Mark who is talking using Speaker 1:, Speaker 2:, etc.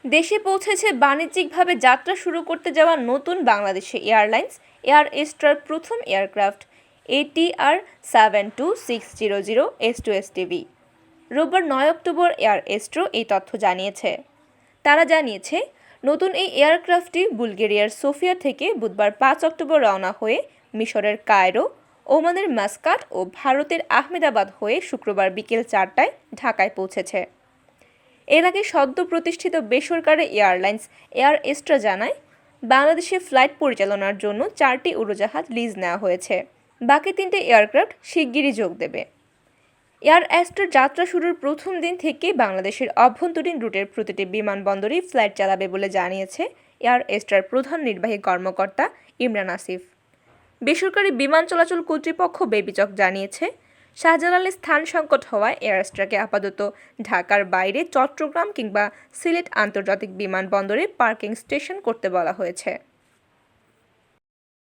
Speaker 1: দেশে পৌঁছেছে বাণিজ্যিকভাবে যাত্রা শুরু করতে যাওয়া নতুন বাংলাদেশি এয়ারলাইন্স এয়ার এস্ট্রার প্রথম এয়ারক্রাফট ATR 72-600 S2STV। রোববার 9 অক্টোবর এয়ার এস্ট্রো এই তথ্য জানিয়েছে। তারা জানিয়েছে, নতুন এই এয়ারক্রাফটটি বুলগেরিয়ার সোফিয়া থেকে বুধবার 5 অক্টোবর রওনা হয়ে মিশরের কায়রো, ওমানের মাস্কাট ও ভারতের আহমেদাবাদ হয়ে শুক্রবার বিকেল 4টায় ঢাকায় পৌঁছেছে। এর আগে সদ্য প্রতিষ্ঠিত বেসরকারি এয়ারলাইন্স এয়ার এস্ট্রা জানায়, বাংলাদেশে ফ্লাইট পরিচালনার জন্য 4টি উড়োজাহাজ লিজ নেওয়া হয়েছে। বাকি 3টে এয়ারক্রাফট শিগগিরই যোগ দেবে। এয়ার এস্ট্রার যাত্রা শুরুর প্রথম দিন থেকে বাংলাদেশের অভ্যন্তরীণ রুটের প্রতিটি বিমানবন্দরেই ফ্লাইট চালাবে বলে জানিয়েছে এয়ার এস্ট্রার প্রধান নির্বাহী কর্মকর্তা ইমরান আসিফ। বেসরকারি বিমান চলাচল কর্তৃপক্ষ বেবিচক জানিয়েছে, শাহজালালে স্থান সংকট হওয়ায় এয়ার এস্ট্রাকে আপাতত ঢাকার বাইরে চট্টগ্রাম কিংবা সিলেট আন্তর্জাতিক বিমানবন্দরে পার্কিং স্টেশন করতে বলা হয়েছে।